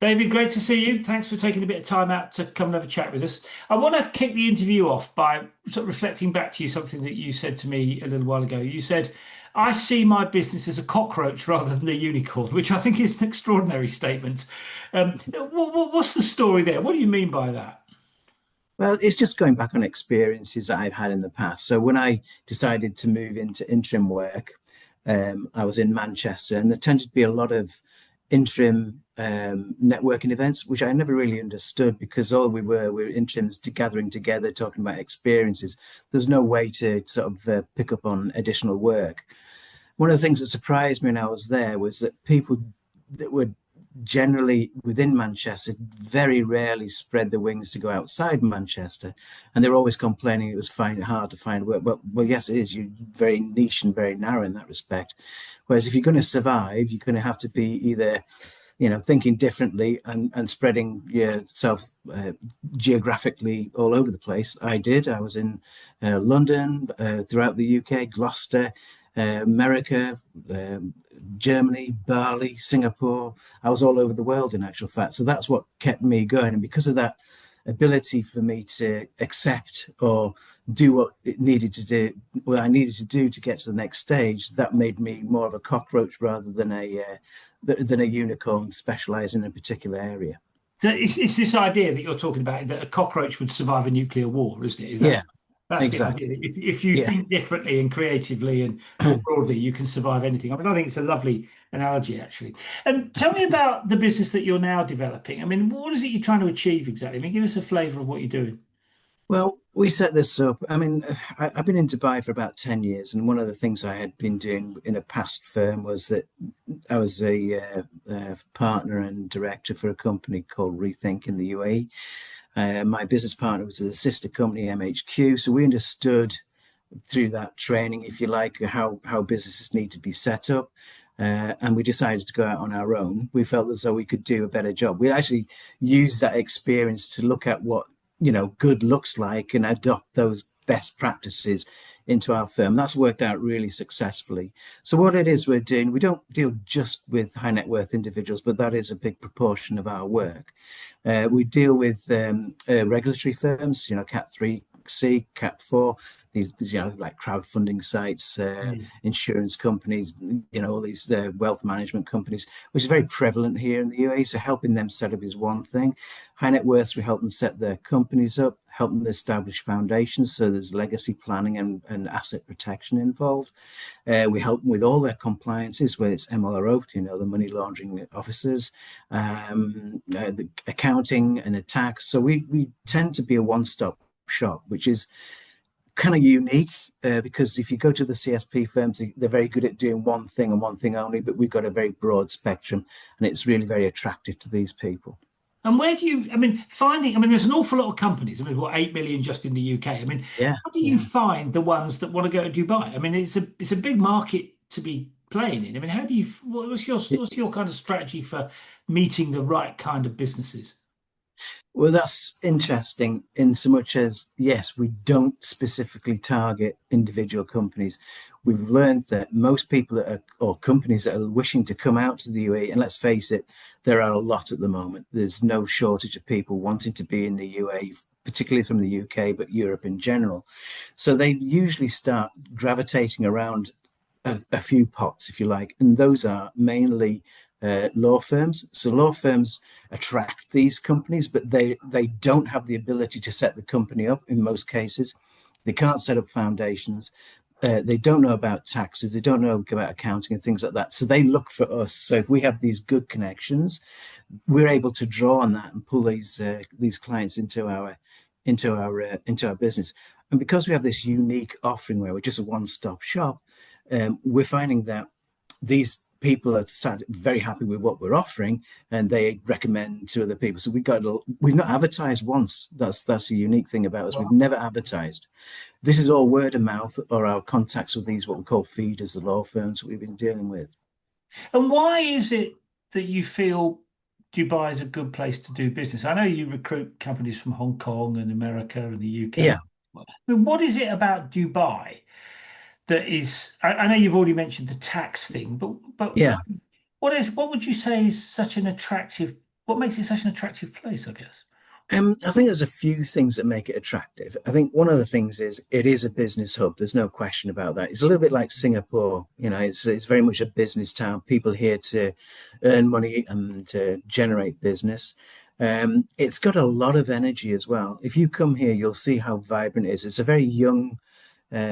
David, great to see you. Thanks for taking a bit of time out to come and have a chat with us. I want to kick the interview off by sort of reflecting back to you something that you said to me a little while ago. You said, I see my business as a cockroach rather than a unicorn, which I think is an extraordinary statement. What's the story there? What do you mean by that? Well, it's just going back on experiences that I've had in the past. So when I decided to move into interim work, I was in Manchester, and there tended to be a lot of interim networking events, which I never really understood because all we were interims to gathering together, talking about experiences. There's no way to sort of pick up on additional work. One of the things that surprised me when I was there was that people that were generally within Manchester very rarely spread their wings to go outside Manchester, and they were always complaining it was hard to find work. Well, yes, it is. You're very niche and very narrow in that respect. Whereas if you're going to survive, you're going to have to be either, thinking differently and spreading yourself geographically all over the place. I did. I was in London, throughout the UK, Gloucester, America, Germany, Bali, Singapore. I was all over the world in actual fact. So that's what kept me going. And because of that ability for me to accept or do what I needed to do to get to the next stage, that made me more of a cockroach rather than a unicorn specializing in a particular area. So it's this idea that you're talking about that a cockroach would survive a nuclear war, isn't it? Is that Yeah, that's the exactly. idea? If you Yeah. think differently and creatively and more broadly, you can survive anything. I mean, I think it's a lovely analogy, actually. And tell me about the business that you're now developing. I mean, what is it you're trying to achieve exactly? I mean, give us a flavour of what you're doing. Well, we set this up. I mean, I've been in Dubai for about 10 years, and one of the things I had been doing in a past firm was that I was a partner and director for a company called Rethink in the UAE. My business partner was a sister company, MHQ. So we understood through that training, if you like, how businesses need to be set up. And we decided to go out on our own. We felt as though we could do a better job. We actually used that experience to look at what good looks like and adopt those best practices into our firm. That's worked out really successfully. So what it is we're doing, we don't deal just with high net worth individuals, but that is a big proportion of our work. We deal with regulatory firms, Cat 3C, Cat 4, these, like crowdfunding sites, Mm. insurance companies, all these wealth management companies, which is very prevalent here in the UAE. So helping them set up is one thing. High net worths, we help them set their companies up, help them establish foundations. So there's legacy planning and asset protection involved. We help them with all their compliances, whether it's MLRO, the money laundering officers, the accounting and the tax. So we tend to be a one-stop shop, which is kind of unique because if you go to the CSP firms, they're very good at doing one thing and one thing only, but we've got a very broad spectrum and it's really very attractive to these people. And where do you, I mean, I mean, there's an awful lot of companies. I mean, what, 8 million just in the UK. I mean, Yeah, how do you yeah. find the ones that want to go to Dubai? I mean, it's a big market to be playing in. I mean, how do you, what's your kind of strategy for meeting the right kind of businesses? Well, that's interesting in so much as, yes, we don't specifically target individual companies. We've learned that most people or companies that are wishing to come out to the UAE, and let's face it, there are a lot at the moment. There's no shortage of people wanting to be in the UAE, particularly from the UK, but Europe in general. So they usually start gravitating around a few pots, if you like, and those are mainly law firms. So law firms attract these companies, but they don't have the ability to set the company up in most cases. They can't set up foundations. They don't know about taxes. They don't know about accounting and things like that. So they look for us. So if we have these good connections, we're able to draw on that and pull these clients into our business. And because we have this unique offering where we're just a one-stop shop, we're finding that these people are very happy with what we're offering and they recommend to other people. So we've not advertised once. That's a unique thing about us. We've never advertised. This is all word of mouth or our contacts with these what we call feeders, the law firms that we've been dealing with. And why is it that you feel Dubai is a good place to do business? I know you recruit companies from Hong Kong and America and the UK. Yeah, I mean, what is it about Dubai that is? I know you've already mentioned the tax thing, but yeah. what would you say is such an attractive what makes it such an attractive place, I guess? I think there's a few things that make it attractive. I think one of the things is it is a business hub. There's no question about that. It's a little bit like Singapore. It's very much a business town. People here to earn money and to generate business. It's got a lot of energy as well. If you come here, you'll see how vibrant it is. It's a very young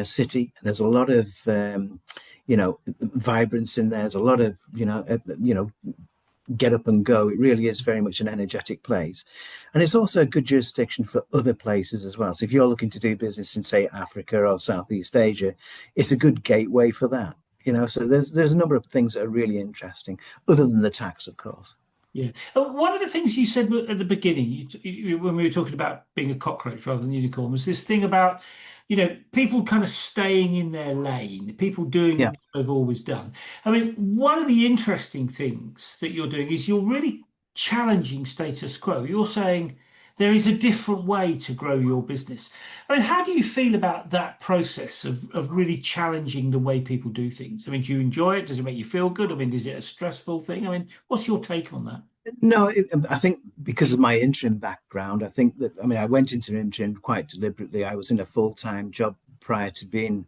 city. There's a lot of vibrance in there. There's a lot of get up and go. It really is very much an energetic place. And it's also a good jurisdiction for other places as well. So if you're looking to do business in, say, Africa or Southeast Asia, it's a good gateway for that. So there's a number of things that are really interesting, other than the tax, of course. Yeah. One of the things you said at the beginning, when we were talking about being a cockroach rather than unicorn, was this thing about, people kind of staying in their lane, people doing Yeah. what they've always done. I mean, one of the interesting things that you're doing is you're really challenging status quo. You're saying there is a different way to grow your business. I mean, how do you feel about that process of really challenging the way people do things? I mean, do you enjoy it? Does it make you feel good? I mean, is it a stressful thing? I mean, what's your take on that? No, I think because of my interim background, I think that, I mean, I went into interim quite deliberately. I was in a full-time job prior to being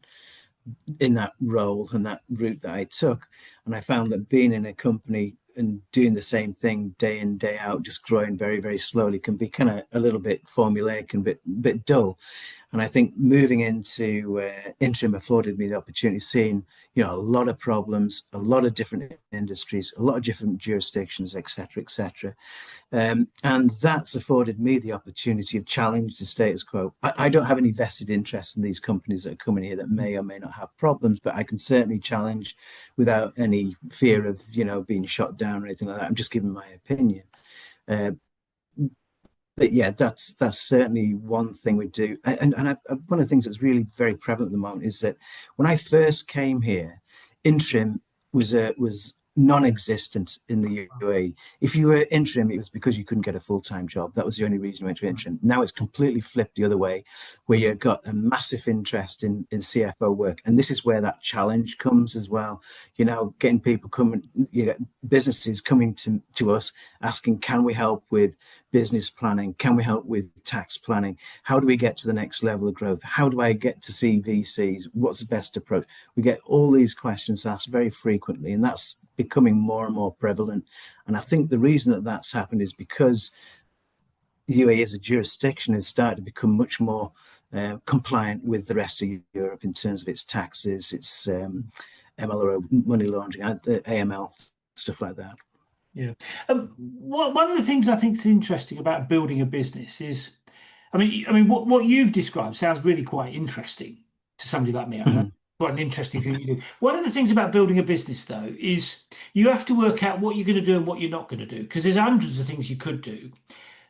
in that role and that route that I took. And I found that being in a company and doing the same thing day in, day out, just growing very, very slowly can be kind of a little bit formulaic and a bit dull. And I think moving into interim afforded me the opportunity of seeing, a lot of problems, a lot of different industries, a lot of different jurisdictions, et cetera, et cetera. And that's afforded me the opportunity of challenge the status quo. I don't have any vested interest in these companies that are coming here that may or may not have problems, but I can certainly challenge without any fear of, being shot down or anything like that. I'm just giving my opinion. Uh, but yeah, that's certainly one thing we do. One of the things that's really very prevalent at the moment is that when I first came here, interim was non-existent in the UAE. If you were interim, it was because you couldn't get a full-time job. That was the only reason you went to interim. Now it's completely flipped the other way, where you've got a massive interest in CFO work. And this is where that challenge comes as well. Getting people coming, businesses coming to us asking, can we help with business planning? Can we help with tax planning? How do we get to the next level of growth? How do I get to see VCs? What's the best approach? We get all these questions asked very frequently, and that's becoming more and more prevalent. And I think the reason that that's happened is because the UAE as a jurisdiction has started to become much more compliant with the rest of Europe in terms of its taxes, its MLRO, money laundering, AML, stuff like that. Yeah. One of the things I think is interesting about building a business is, what you've described sounds really quite interesting to somebody like me. I think Mhm. quite an interesting thing you do. One of the things about building a business, though, is you have to work out what you're going to do and what you're not going to do, because there's hundreds of things you could do.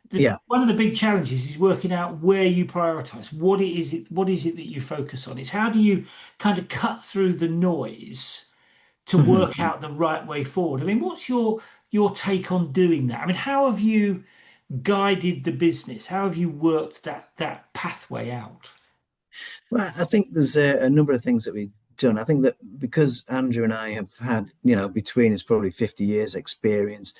Yeah. One of the big challenges is working out where you prioritize. What is it that you focus on? It's how do you kind of cut through the noise to Mhm. work out the right way forward. I mean, what's your take on doing that? I mean, how have you guided the business? How have you worked that pathway out? Well, I think there's a number of things that we've done. I think that because Andrew and I have had, between us probably 50 years experience,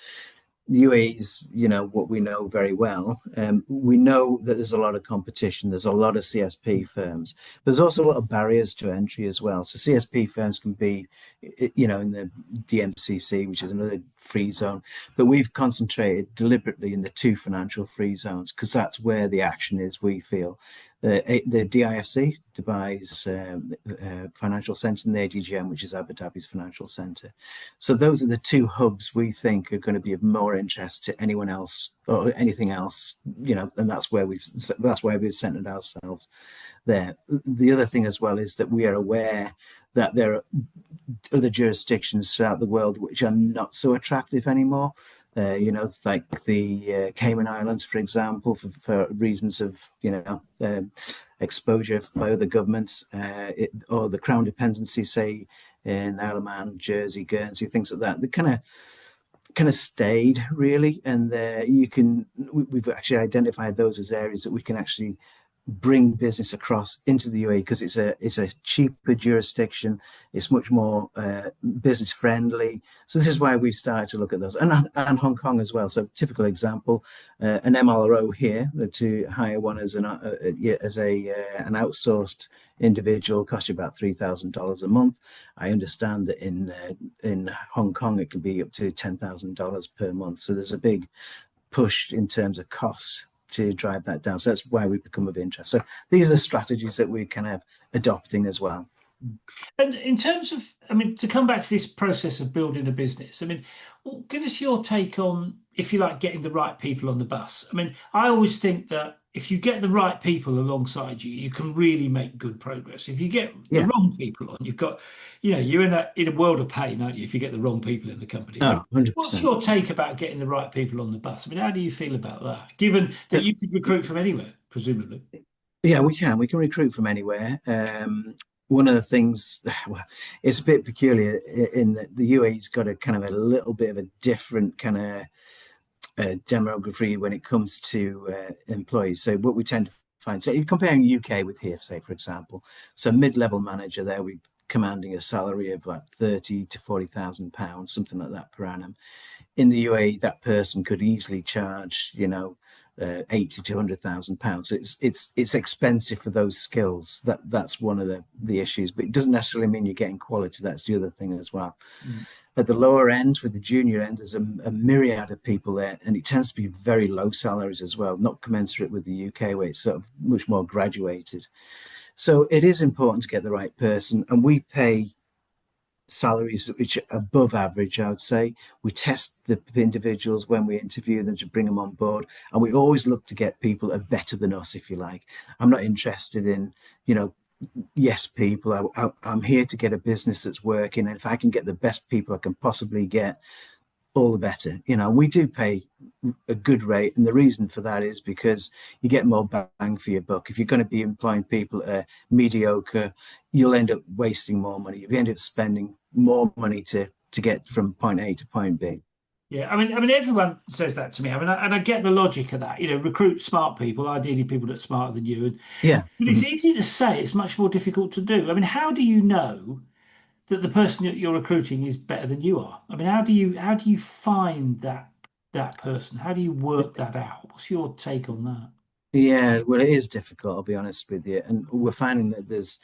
the UAE is, what we know very well. We know that there's a lot of competition. There's a lot of CSP firms. There's also a lot of barriers to entry as well. So CSP firms can be, in the DMCC, which is another free zone. But we've concentrated deliberately in the two financial free zones because that's where the action is, we feel. The DIFC, Dubai's financial centre, and the ADGM, which is Abu Dhabi's financial centre. So those are the two hubs we think are going to be of more interest to anyone else or anything else, and that's why we've centered ourselves there. The other thing as well is that we are aware that there are other jurisdictions throughout the world which are not so attractive anymore. Like the Cayman Islands, for example, for reasons of, exposure by other governments, or the Crown dependency, say, in Isle of Man, Jersey, Guernsey, things like that. They kind of stayed really, and we've actually identified those as areas that we can actually bring business across into the UAE because it's a cheaper jurisdiction. It's much more business friendly. So this is why we started to look at those, and Hong Kong as well. So typical example, an MLRO here to hire one as an outsourced individual costs you about $3,000 a month. I understand that in Hong Kong it could be up to $10,000 per month. So there's a big push in terms of costs to drive that down. So that's why we become of interest. So these are strategies that we're kind of adopting as well. And in terms of, I mean, to come back to this process of building a business, I mean, well, give us your take on, if you like, getting the right people on the bus. I mean, I always think that if you get the right people alongside you, you can really make good progress. If you get the Yeah. wrong people on, you've got, you're in a world of pain, aren't you, if you get the wrong people in the company? I Oh, mean, what's 100%. your take about getting the right people on the bus? I mean, how do you feel about that, given that you could recruit from anywhere, presumably? Yeah, we can. We can recruit from anywhere. One of the things, well, it's a bit peculiar in that the UAE's got a kind of a little bit of a different kind of demography when it comes to employees. So what we tend to find, so if you're comparing UK with here, say for example, so mid-level manager there, we commanding a salary of like 30 to 40,000 pounds, something like that per annum. In the UAE, that person could easily charge, 80 to 100,000 pounds. So it's expensive for those skills. That's one of the issues, but it doesn't necessarily mean you're getting quality. That's the other thing as well. Mm. At the lower end, with the junior end, there's a myriad of people there, and it tends to be very low salaries as well, not commensurate with the UK, where it's sort of much more graduated. So it is important to get the right person, and we pay salaries which are above average, I would say. We test the individuals when we interview them to bring them on board, and we always look to get people that are better than us, if you like. I'm not interested in, yes, people. I'm here to get a business that's working, and if I can get the best people I can possibly get, all the better. We do pay a good rate, and the reason for that is because you get more bang for your buck. If you're going to be employing people that are mediocre, you'll end up wasting more money. You end up spending more money to get from point A to point B. Yeah, I mean, everyone says that to me. I mean, and I get the logic of that. Recruit smart people, ideally people that are smarter than you. And Yeah. but it's Mhm. easy to say. It's much more difficult to do. I mean, how do you know that the person that you're recruiting is better than you are? I mean, how do you find that person? How do you work that out? What's your take on that? Yeah, well, it is difficult, I'll be honest with you. And we're finding that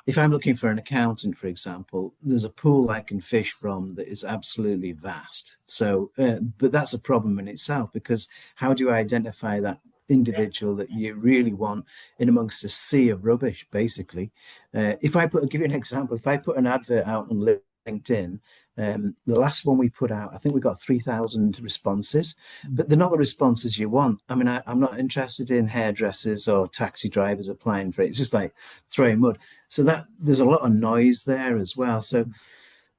if I'm looking for an accountant, for example, there's a pool I can fish from that is absolutely vast. So, but that's a problem in itself because how do you identify that individual that you really want in amongst a sea of rubbish, basically? I'll give you an example. If I put an advert out on LinkedIn, the last one we put out, I think we got 3,000 responses, but they're not the responses you want. I mean, I'm not interested in hairdressers or taxi drivers applying for it. It's just like throwing mud. So that there's a lot of noise there as well. So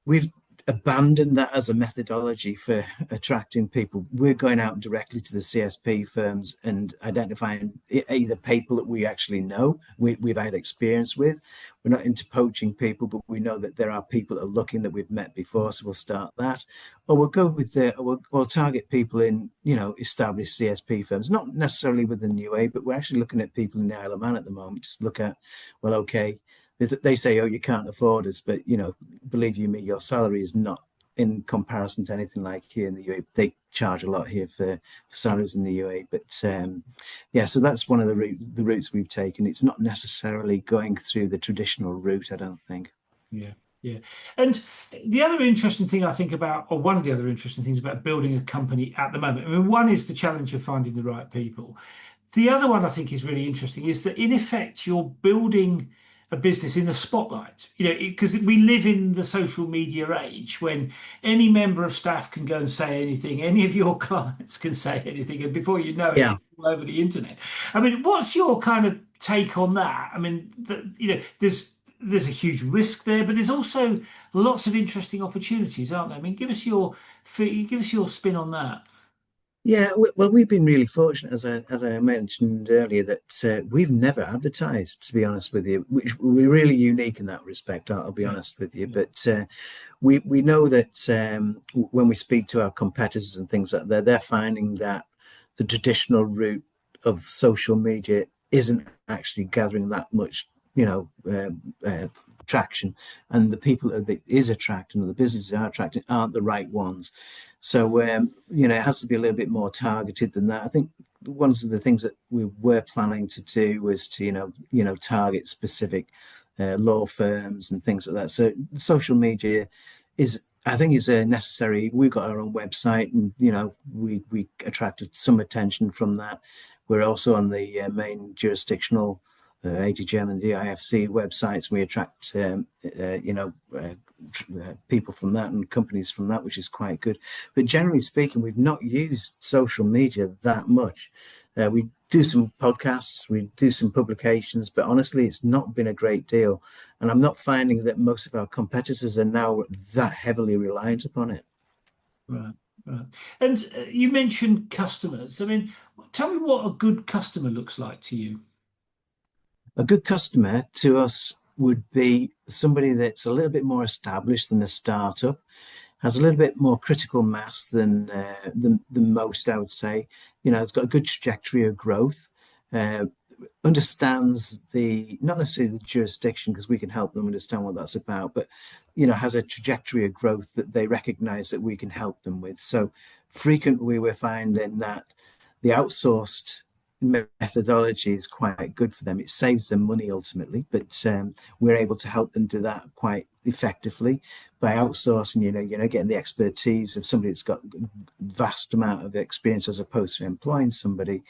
we've abandoned that as a methodology for attracting people. We're going out directly to the CSP firms and identifying either people that we actually know, we've had experience with. We're not into poaching people, but we know that there are people that are looking that we've met before, so we'll start that. Or we'll go with we'll target people in, established CSP firms, not necessarily within the UAE, but we're actually looking at people in the Isle of Man at the moment. Just look at, well, okay, they say, oh, you can't afford us, but believe you me, your salary is not in comparison to anything like here in the UAE. They charge a lot here for salaries in the UAE, but yeah, so that's one of the routes we've taken. It's not necessarily going through the traditional route, I don't think. Yeah, yeah. And the other interesting thing I think about, or one of the other interesting things about building a company at the moment, I mean, one is the challenge of finding the right people. The other one I think is really interesting is that in effect you're building a business in the spotlight. Because we live in the social media age when any member of staff can go and say anything, any of your clients can say anything, and before you know it, Yeah. it's all over the internet. I mean, what's your kind of take on that? I mean, there's a huge risk there, but there's also lots of interesting opportunities, aren't there? I mean, give us your spin on that. Yeah, well, we've been really fortunate, as I mentioned earlier, that we've never advertised. To be honest with you, which we're really unique in that respect. I'll be Yeah, honest with you, yeah, but we know that when we speak to our competitors and things like that, they're finding that the traditional route of social media isn't actually gathering that much, you know, traction, and the people that it is attracting, or the businesses are attracting, aren't the right ones. So, it has to be a little bit more targeted than that. I think one of the things that we were planning to do was to, target specific law firms and things like that. So, social media is, I think, is necessary. We've got our own website, and we attracted some attention from that. We're also on the main jurisdictional ADGM and the IFC websites. We attract people from that and companies from that, which is quite good. But generally speaking, we've not used social media that much. We do some podcasts, we do some publications, but honestly, it's not been a great deal. And I'm not finding that most of our competitors are now that heavily reliant upon it. Right, right. And you mentioned customers. I mean, tell me what a good customer looks like to you. A good customer to us would be somebody that's a little bit more established than a startup, has a little bit more critical mass than most, I would say. It's got a good trajectory of growth, uh, understands the not necessarily the jurisdiction, because we can help them understand what that's about, but has a trajectory of growth that they recognize that we can help them with. So frequently we're finding that the outsourced methodology is quite good for them. It saves them money ultimately, but we're able to help them do that quite effectively by outsourcing. Getting the expertise of somebody that's got vast amount of experience, as opposed to employing somebody.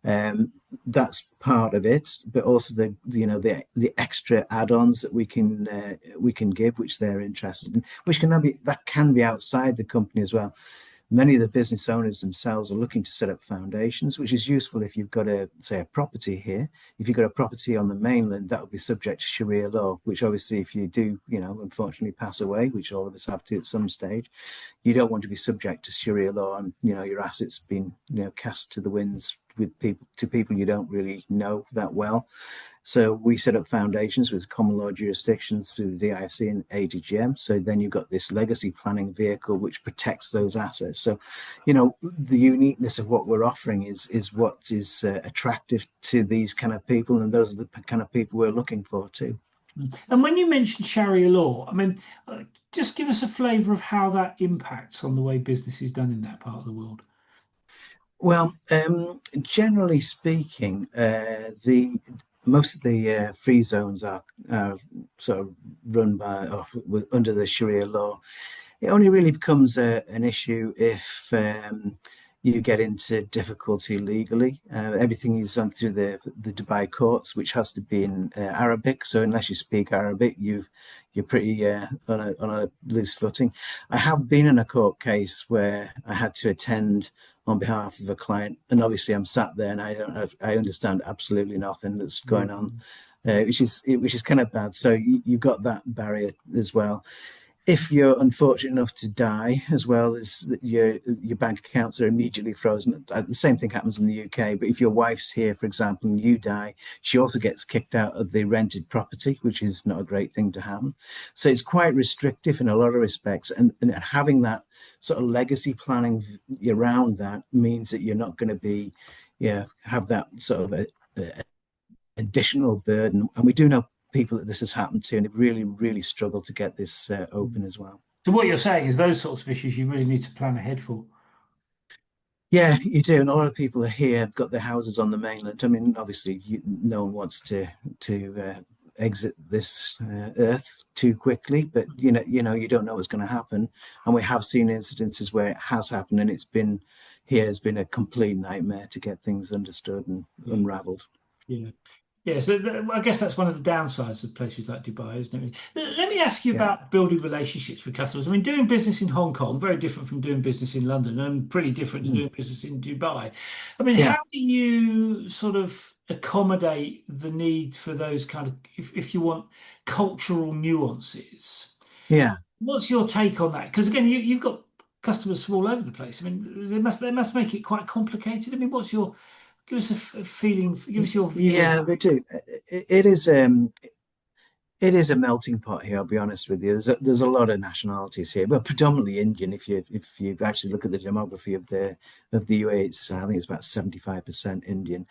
That's part of it, but also the extra add-ons that we can give, which they're interested in, which can be outside the company as well. Many of the business owners themselves are looking to set up foundations, which is useful if you've got a property here. If you've got a property on the mainland, that would be subject to Sharia law, which obviously, if you do, unfortunately pass away, which all of us have to at some stage, you don't want to be subject to Sharia law, and your assets being cast to the winds with people you don't really know that well. So we set up foundations with common law jurisdictions through the DIFC and ADGM. So then you've got this legacy planning vehicle which protects those assets. So, the uniqueness of what we're offering is what is attractive to these kind of people, and those are the kind of people we're looking for too. And when you mentioned Sharia law, I mean, just give us a flavour of how that impacts on the way business is done in that part of the world. Well, generally speaking, the most of the free zones are sort of run by or under the Sharia law. It only really becomes an issue if you get into difficulty legally. Everything is done through the Dubai courts, which has to be in Arabic. So unless you speak Arabic, you're pretty on a loose footing. I have been in a court case where I had to attend on behalf of a client, and obviously I'm sat there and I understand absolutely nothing that's going on, which is kind of bad. So you've got that barrier as well. If you're unfortunate enough to die, as well as your bank accounts are immediately frozen. The same thing happens in the UK. But if your wife's here, for example, and you die, she also gets kicked out of the rented property, which is not a great thing to happen. So it's quite restrictive in a lot of respects, and having that sort of legacy planning around that means that you're not going to be, have that sort of a additional burden. And we do know people that this has happened to, and they really, really struggle to get this open as well. So what you're saying is those sorts of issues you really need to plan ahead for. Yeah, you do. And a lot of people are here, have got their houses on the mainland. I mean, obviously, no one wants to exit this earth too quickly, but you don't know what's going to happen. And we have seen incidences where it has happened, and has been a complete nightmare to get things understood and Yeah. unravelled. Yeah. Yeah, so I guess that's one of the downsides of places like Dubai, isn't it? Let me ask you Yeah. about building relationships with customers. I mean, doing business in Hong Kong, very different from doing business in London, and pretty different to Mm. doing business in Dubai. I mean, Yeah. how do you sort of accommodate the need for those kind of, if you want, cultural nuances? Yeah. What's your take on that? Because again, you've got customers from all over the place. I mean, they must make it quite complicated. I mean, give us a feeling, give us your view of Yeah, they do. It is a melting pot here. I'll be honest with you. There's a lot of nationalities here, but predominantly Indian. If you actually look at the demography of the UAE, I think it's about 75% Indian.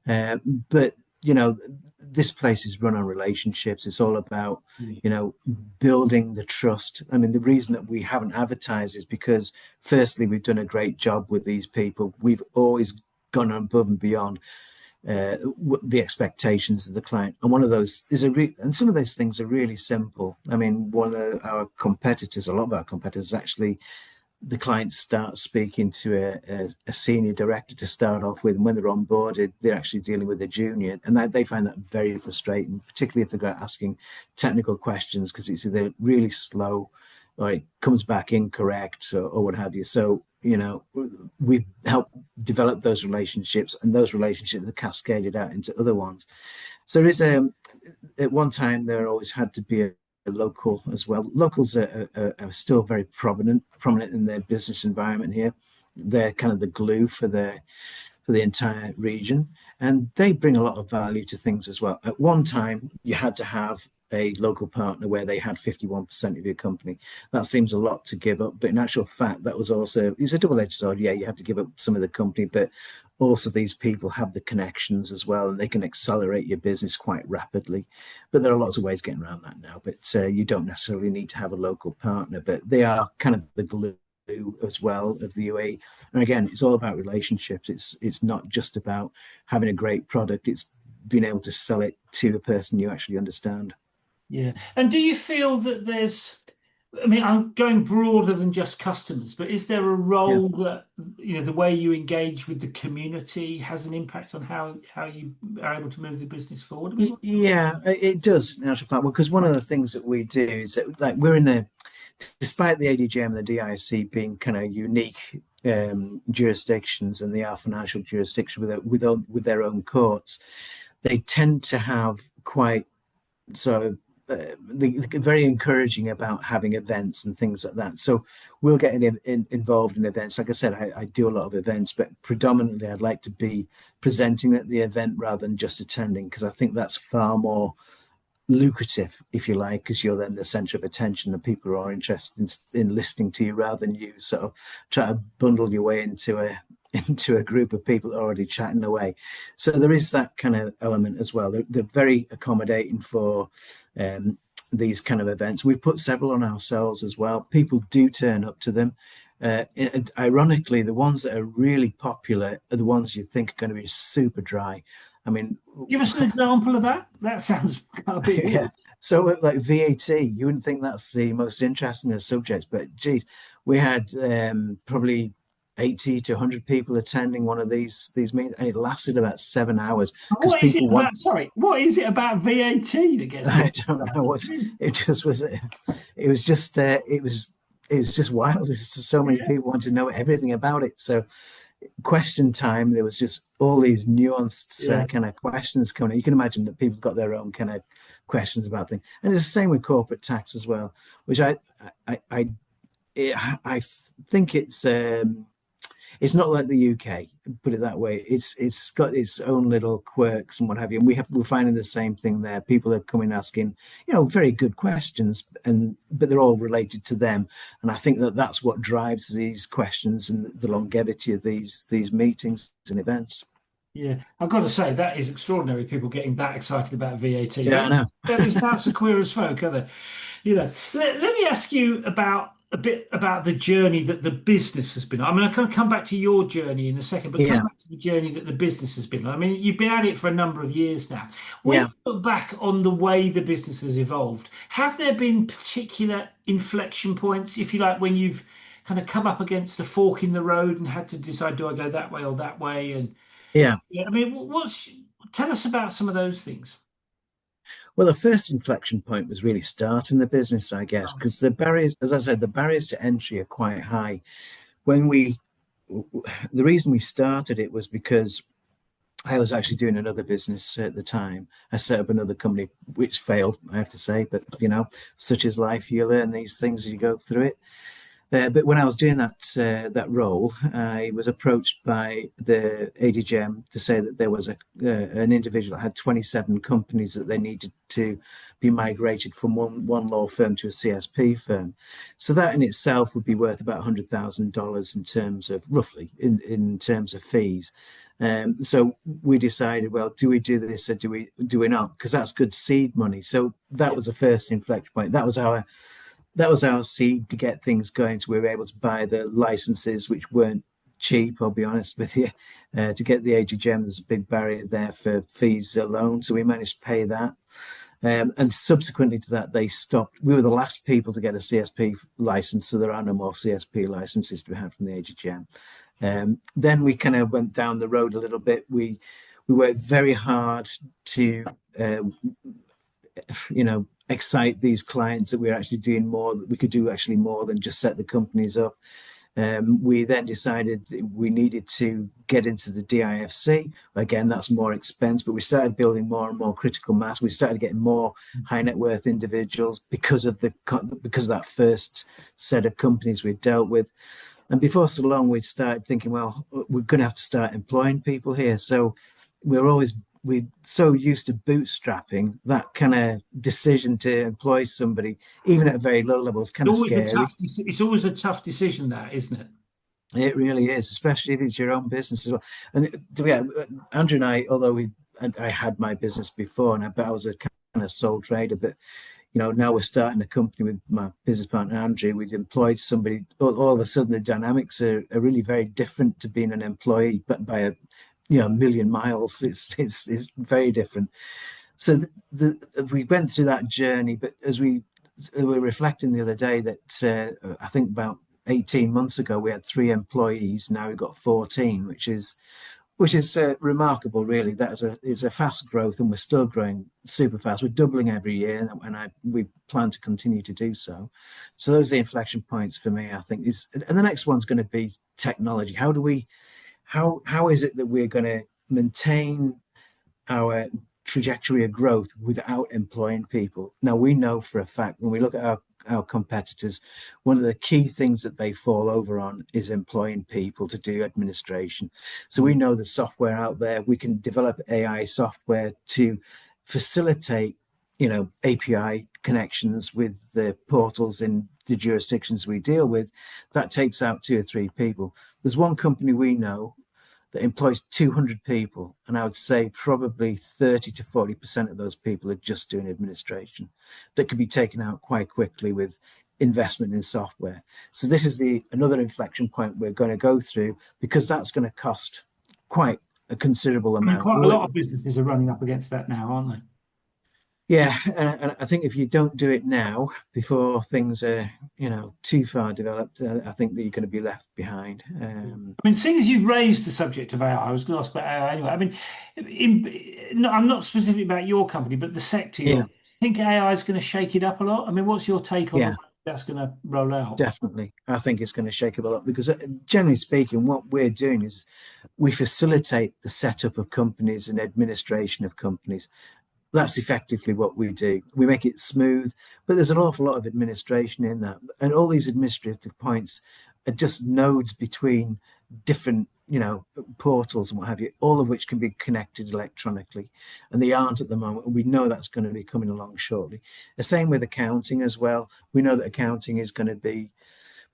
Uh, but you know, this place is run on relationships. It's all about, Yeah. you know, building the trust. I mean, the reason that we haven't advertised is because, firstly, we've done a great job with these people. We've always gone above and beyond the expectations of the client. And one of those is and some of those things are really simple. I mean, one of our competitors, a lot of our competitors actually, the clients start speaking to a senior director to start off with, and when they're onboarded, they're actually dealing with a junior, and they find that very frustrating, particularly if they're asking technical questions because it's either really slow or it comes back incorrect or what have you. So, you know, we've helped develop those relationships, and those relationships are cascaded out into other ones. So there is at one time there always had to be a local as well. Locals are still very prominent in their business environment here. They're kind of the glue for the entire region, and they bring a lot of value to things as well. At one time, you had to have a local partner where they had 51% of your company. That seems a lot to give up, but in actual fact, that was also it's a double-edged sword. Yeah, you have to give up some of the company, but also these people have the connections as well, and they can accelerate your business quite rapidly. But there are lots of ways getting around that now. But you don't necessarily need to have a local partner, but they are kind of the glue as well of the UAE. And again, it's all about relationships. It's not just about having a great product. It's being able to sell it to a person you actually understand. Yeah. And do you feel that there's, I mean, I'm going broader than just customers, but is there a Yeah. role that, the way you engage with the community has an impact on how you are able to move the business forward? I mean, Yeah, it does in actual fact. Well, because one of the things that we do is that, like, we're in the, despite the ADGM and the DIC being kind of unique jurisdictions, and they are financial jurisdictions with their own courts, they tend to have quite so very encouraging about having events and things like that. So we'll get involved in events. Like I said, I do a lot of events, but predominantly I'd like to be presenting at the event rather than just attending, because I think that's far more lucrative, if you like, because you're then the center of attention and people are interested in listening to you rather than you sort of try to bundle your way into a group of people already chatting away. So there is that kind of element as well. They're very accommodating for um, these kind of events. We've put several on ourselves as well. People do turn up to them. And ironically, the ones that are really popular are the ones you think are going to be super dry. I mean, give us an example of that. That sounds a bit yeah. weird. So like VAT, you wouldn't think that's the most interesting of subjects, but geez, we had probably 80 to 100 people attending one of these meetings, and it lasted about 7 hours because What is it people want. about? Sorry, what is it about VAT that gets I people don't know what it just was. It was just it was just wild. There's just so many Yeah, people want to know everything about it. So question time, there was just all these nuanced yeah, kind of questions coming. You can imagine that people have got their own kind of questions about things, and it's the same with corporate tax as well, which I I I think it's not like the UK, put it that way. It's got its own little quirks and what have you. And we're finding the same thing there. People are coming asking, very good questions, but they're all related to them. And I think that that's what drives these questions and the longevity of these meetings and events. yeah. I've got to say that is extraordinary. People getting that excited about VAT, Yeah, but I know. they're just not so queer as folk, are they? Let me ask you about a bit about the journey that the business has been on. I mean, I can come back to your journey in a second, but come Yeah, back to the journey that the business has been on. I mean, you've been at it for a number of years now. When yeah. you look back on the way the business has evolved, have there been particular inflection points, if you like, when you've kind of come up against a fork in the road and had to decide, do I go that way or that way? And Yeah. yeah, I mean, tell us about some of those things. Well, the first inflection point was really starting the business, I guess, because the barriers, as I said, the barriers to entry are quite high. When we, the reason we started it was because I was actually doing another business at the time. I set up another company, which failed, I have to say, but such is life. You learn these things as you go through it. But when I was doing that role, I was approached by the ADGM to say that there was an individual that had 27 companies that they needed to be migrated from one law firm to a CSP firm. So that in itself would be worth about $100,000 in terms of roughly in terms of fees. So we decided, well, do we do this or do we not? Because that's good seed money. So that Yeah. was the first inflection point. That was our seed to get things going. So we were able to buy the licenses, which weren't cheap, I'll be honest with you. To get the AGGM, there's a big barrier there for fees alone. So we managed to pay that. And subsequently to that, they stopped. We were the last people to get a CSP license, so there are no more CSP licenses to be had from the AGGM. Then we kind of went down the road a little bit. We worked very hard to excite these clients that we were actually doing more, that we could do actually more than just set the companies up. We then decided we needed to get into the DIFC. Again, that's more expense, but we started building more and more critical mass. We started getting more high net worth individuals because of that first set of companies we dealt with. And before so long, we started thinking, well, we're going to have to start employing people here. So we're so used to bootstrapping, that kind of decision to employ somebody, even at a very low level, is kind of scary. It's always a tough decision, that, isn't it? It really is, especially if it's your own business as well. And yeah, Andrew and I, although I had my business before, but I was a kind of sole trader. But now we're starting a company with my business partner Andrew. We've employed somebody. All of a sudden, the dynamics are really very different to being an employee, but by a million miles. It's very different. So we went through that journey. But as we were reflecting the other day, that I think about 18 months ago we had 3 employees. Now we've got 14, which is remarkable, really. It's a fast growth, and we're still growing super fast. We're doubling every year, and we plan to continue to do so. So those are the inflection points for me, I think. And the next one's going to be technology. How is it that we're going to maintain our trajectory of growth without employing people? Now, we know for a fact, when we look at our competitors, one of the key things that they fall over on is employing people to do administration. So we know the software out there. We can develop AI software to facilitate, API connections with the portals in the jurisdictions we deal with. That takes out 2 or 3 people. There's one company we know that employs 200 people, and I would say probably 30 to 40% of those people are just doing administration that could be taken out quite quickly with investment in software. So this is another inflection point we're going to go through, because that's going to cost quite a considerable I mean, amount. quite a lot of businesses are running up against that now, aren't they? Yeah, and I think if you don't do it now, before things are, too far developed, I think that you're going to be left behind. I mean, seeing as you've raised the subject of AI, I was going to ask about AI anyway. I mean, no, I'm not specific about your company, but the sector Yeah, you're. Think AI is going to shake it up a lot? I mean, what's your take on the yeah, way that's going to roll out? definitely. I think it's going to shake up a lot, because generally speaking, what we're doing is we facilitate the setup of companies and administration of companies. That's effectively what we do. We make it smooth, but there's an awful lot of administration in that. And all these administrative points are just nodes between different, portals and what have you, all of which can be connected electronically. And they aren't at the moment. And we know that's going to be coming along shortly. The same with accounting as well. We know that accounting is going to be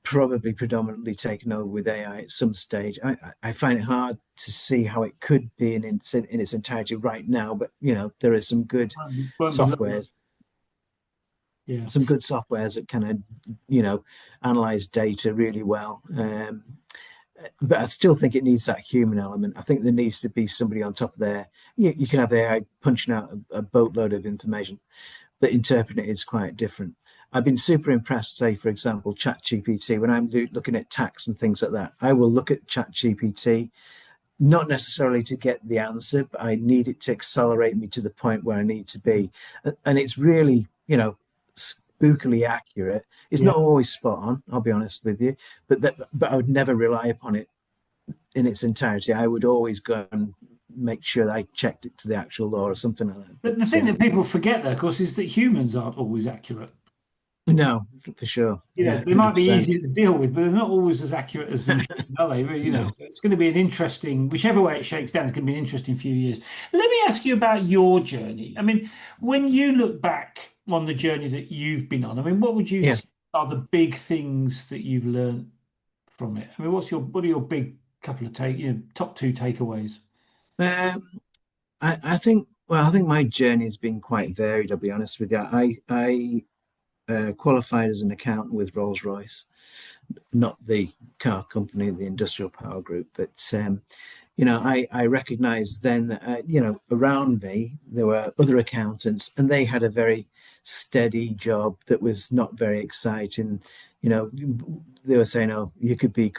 probably predominantly taken over with AI at some stage. I find it hard to see how it could be in its entirety right now, but there are Won't be long. softwares, Yeah. some good softwares that kind of analyze data really well. But I still think it needs that human element. I think there needs to be somebody on top of there. You can have the AI punching out a boatload of information, but interpreting it is quite different. I've been super impressed, say, for example, ChatGPT. When I'm looking at tax and things like that, I will look at ChatGPT, not necessarily to get the answer, but I need it to accelerate me to the point where I need to be. And it's really, spookily accurate. It's Yeah. not always spot on, I'll be honest with you, but I would never rely upon it in its entirety. I would always go and make sure that I checked it to the actual law or something like that. But the But thing that people forget, though, of course, is that humans aren't always accurate. no, for sure. You know, Yeah, they might be 100%. easier to deal with, but they're not always as accurate as the machine, are they? Really, you know, so No. it's going to be an interesting, whichever way it shakes down, it's going to be an interesting few years. Let me ask you about your journey. I mean, when you look back on the journey that you've been on, I mean, what would you Yeah. say are the big things that you've learned from it? I mean, what are your big couple of top two takeaways? Um, I think, well, I think my journey has been quite varied, I'll be honest with you. I qualified as an accountant with Rolls-Royce, not the car company, the industrial power group, but I recognized then that, around me, there were other accountants and they had a very steady job that was not very exciting. You know, they were saying, "Oh, you could be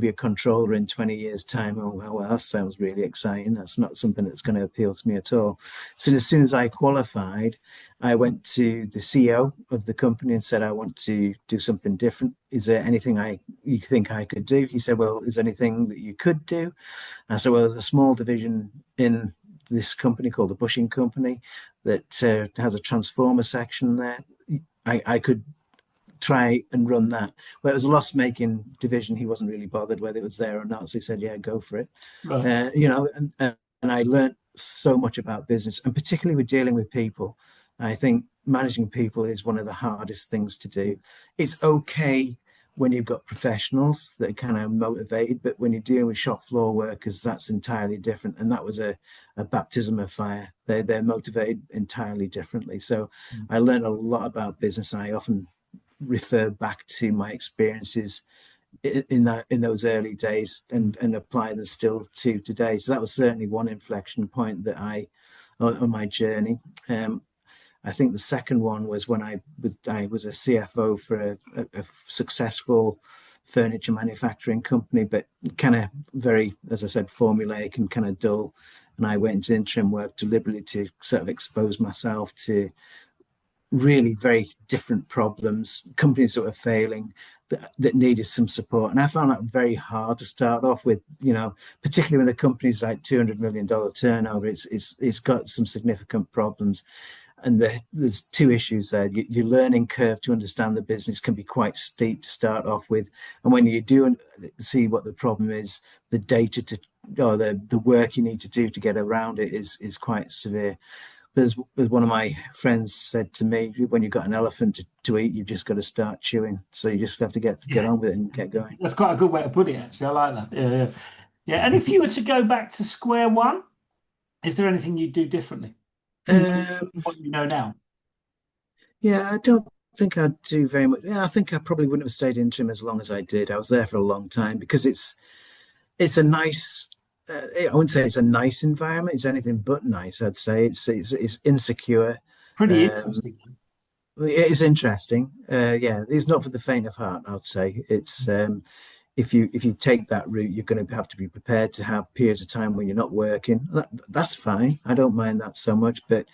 a controller in 20 years' time." Oh, well, that sounds really exciting. That's not something that's going to appeal to me at all. So as soon as I qualified, I went to the CEO of the company and said, "I want to do something different. Is there anything you think I could do?" He said, "Well, is there anything that you could do?" And so there's a small division in this company called the Bushing Company that has a transformer section there. I could try and run that. Well, it was a loss-making division. He wasn't really bothered whether it was there or not. So he said, "Yeah, go for it." Right. And I learned so much about business, and particularly with dealing with people. I think managing people is one of the hardest things to do. It's okay when you've got professionals that are kind of motivated, but when you're dealing with shop floor workers, that's entirely different. And that was a baptism of fire. They're motivated entirely differently. So I learned a lot about business. I often refer back to my experiences in those early days and apply them still to today. So that was certainly one inflection point that I on my journey. I think the second one was when I was a CFO for a successful furniture manufacturing company, but kind of very, as I said, formulaic and kind of dull. And I went into interim work deliberately to sort of expose myself to really very different problems, companies that were failing, that needed some support. And I found that very hard to start off with, particularly when the company's like $200 million turnover, it's got some significant problems. And there's two issues there. Your learning curve to understand the business can be quite steep to start off with. And when you do see what the problem is, the data or the work you need to do to get around it is quite severe. As one of my friends said to me, when you've got an elephant to eat, you've just got to start chewing. So you just have to get Yeah. on with it and get going. That's quite a good way to put it, actually. I like that. Yeah, yeah. Yeah. And if you were to go back to square one, is there anything you'd do differently? Um, What you know now? yeah, I don't think I'd do very much. Yeah, I think I probably wouldn't have stayed interim as long as I did. I was there for a long time because it's a nice. I wouldn't say it's a nice environment. It's anything but nice. I'd say it's insecure. Pretty Um, interesting. it is interesting. Yeah, it's not for the faint of heart. I'd say it's if you take that route, you're going to have to be prepared to have periods of time when you're not working. That's fine. I don't mind that so much, but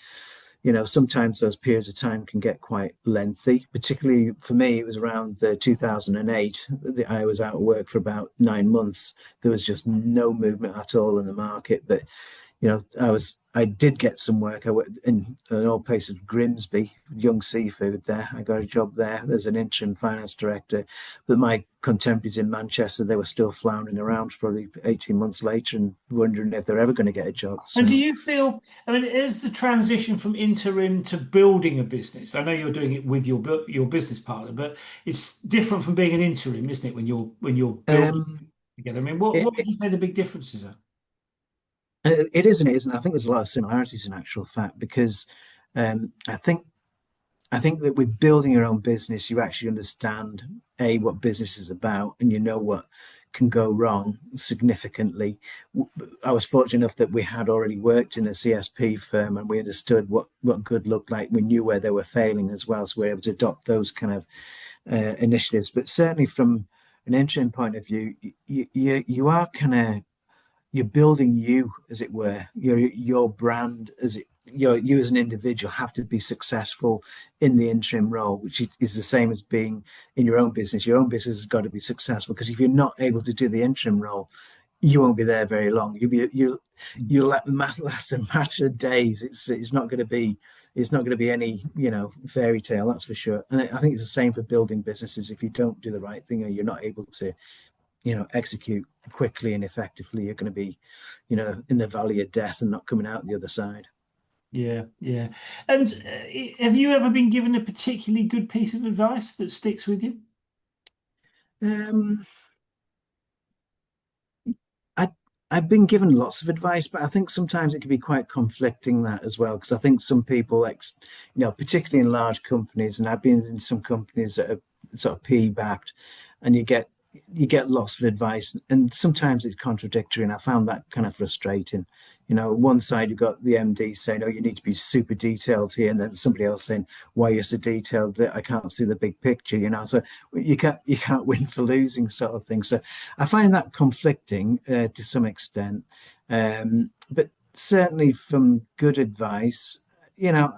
sometimes those periods of time can get quite lengthy. Particularly for me, it was around 2008. I was out of work for about 9 months. There was just no movement at all in the market. But I did get some work. I worked in an old place of Grimsby, Young Seafood there. I got a job there. There's an interim finance director. But my contemporaries in Manchester, they were still floundering around probably 18 months later and wondering if they're ever going to get a job. And do So you feel, I mean, is the transition from interim to building a business? I know you're doing it with your business partner, but it's different from being an interim, isn't it? When you're building um, together. I mean, it, what would you say the big differences are? it is and it isn't. I think there's a lot of similarities in actual fact because I think that with building your own business, you actually understand what business is about, and you know what can go wrong significantly. I was fortunate enough that we had already worked in a CSP firm, and we understood what good looked like. We knew where they were failing as well, so we were able to adopt those kind of initiatives. But certainly from an interim point of view, you are kind of you're building you, as it were, your brand as you as an individual have to be successful in the interim role, which is the same as being in your own business. Your own business has got to be successful because if you're not able to do the interim role, you won't be there very long. You'll last a matter of days. It's not going to be any fairy tale, that's for sure. And I think it's the same for building businesses. If you don't do the right thing or you're not able to execute quickly and effectively, you're going to be in the valley of death and not coming out the other side. Yeah, yeah. And have you ever been given a particularly good piece of advice that sticks with you? Um, I I've been given lots of advice, but I think sometimes it can be quite conflicting that as well. Because I think some people, particularly in large companies, and I've been in some companies that are sort of PE backed, and you get lots of advice, and sometimes it's contradictory, and I found that kind of frustrating. One side you've got the MD saying, "Oh, you need to be super detailed here," and then somebody else saying, "Why you're so detailed that I can't see the big picture." So you can't win for losing, sort of thing. So I find that conflicting to some extent, but certainly from good advice, you know.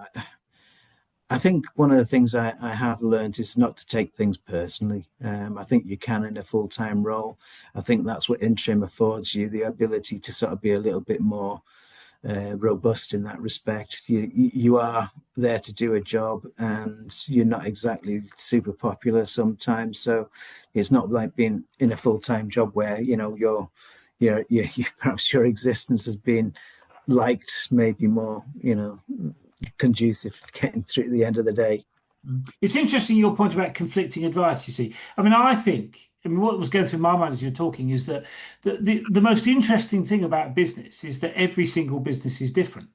I think one of the things I have learned is not to take things personally. I think you can in a full-time role. I think that's what interim affords you, the ability to sort of be a little bit more robust in that respect. You are there to do a job, and you're not exactly super popular sometimes. So it's not like being in a full-time job where perhaps your existence has been liked, maybe more conducive to getting through the end of the day. It's interesting your point about conflicting advice, you see. I mean, what was going through my mind as you're talking is that the most interesting thing about business is that every single business is different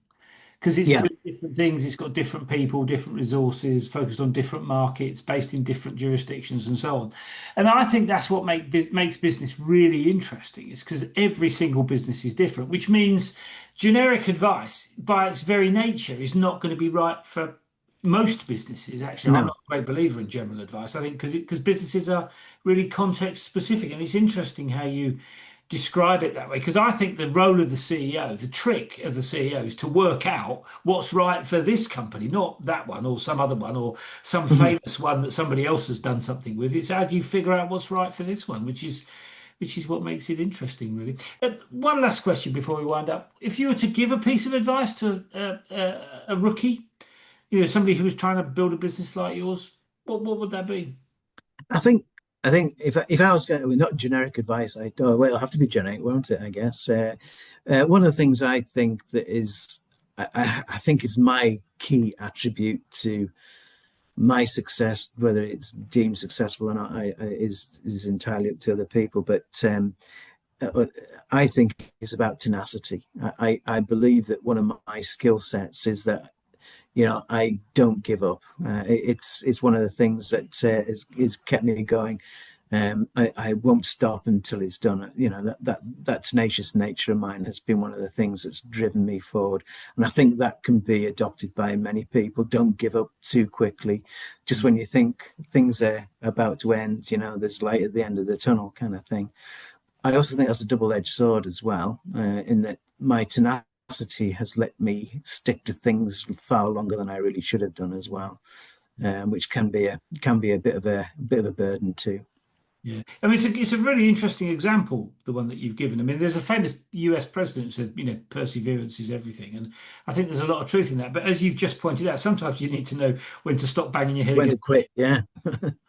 because it's Yeah. doing different things, it's got different people, different resources, focused on different markets, based in different jurisdictions, and so on. And I think that's what makes business really interesting, is because every single business is different, which means generic advice, by its very nature, is not going to be right for most businesses. Actually, I'm No. not a great believer in general advice. I think because businesses are really context specific, and it's interesting how you describe it that way, because I think the role of the CEO, the trick of the CEO, is to work out what's right for this company, not that one or some other one or some Mhm. famous one that somebody else has done something with. It's how do you figure out what's right for this one, which is what makes it interesting, really. One last question before we wind up. If you were to give a piece of advice to a rookie, somebody who was trying to build a business like yours, what would that be? I think if I was going to, not generic advice, well, it'll have to be generic, won't it? I guess. One of the things I think that is, I think is my key attribute to my success, whether it's deemed successful or not, is entirely up to other people. But I think it's about tenacity. I believe that one of my skill sets is that I don't give up. It's one of the things that is kept me going. I won't stop until it's done. That tenacious nature of mine has been one of the things that's driven me forward, and I think that can be adopted by many people. Don't give up too quickly. Just when you think things are about to end, there's light at the end of the tunnel, kind of thing. I also think that's a double-edged sword as well, in that my tenacity has let me stick to things far longer than I really should have done as well, which can be a bit of a burden too. Yeah, I mean, it's a really interesting example, the one that you've given. I mean, there's a famous US president who said, perseverance is everything. And I think there's a lot of truth in that. But as you've just pointed out, sometimes you need to know when to stop banging your head When to against, quit, yeah,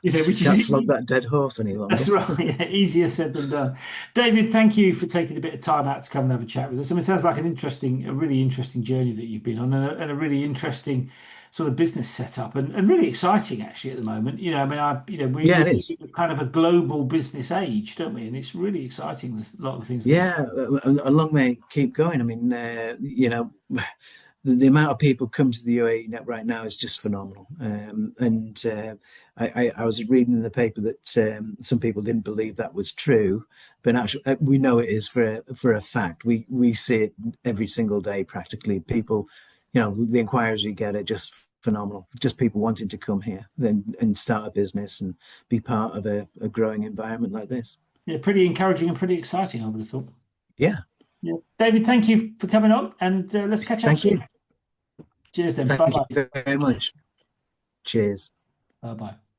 which is can't flog that dead horse any that's longer. right. Yeah, easier said than done. David, thank you for taking a bit of time out to come and have a chat with us. I mean, it sounds like a really interesting journey that you've been on, and a really interesting sort of business setup, and really exciting actually at the moment. I mean, we Yeah, live it is. in kind of a global business age, don't we? And it's really exciting, a lot of the things that Yeah, a long way keep going. I mean, the amount of people come to the UAE net right now is just phenomenal. And I was reading in the paper that some people didn't believe that was true, but actually we know it is for a fact. We see it every single day practically. People, the inquiries we get are just phenomenal. Just people wanting to come here and start a business and be part of a growing environment like this. yeah, pretty encouraging and pretty exciting, I would have thought. Yeah, Yeah. David, thank you for coming on, and let's catch up thank soon. you. Cheers then. Bye Thank bye. you very much. Cheers. Bye bye.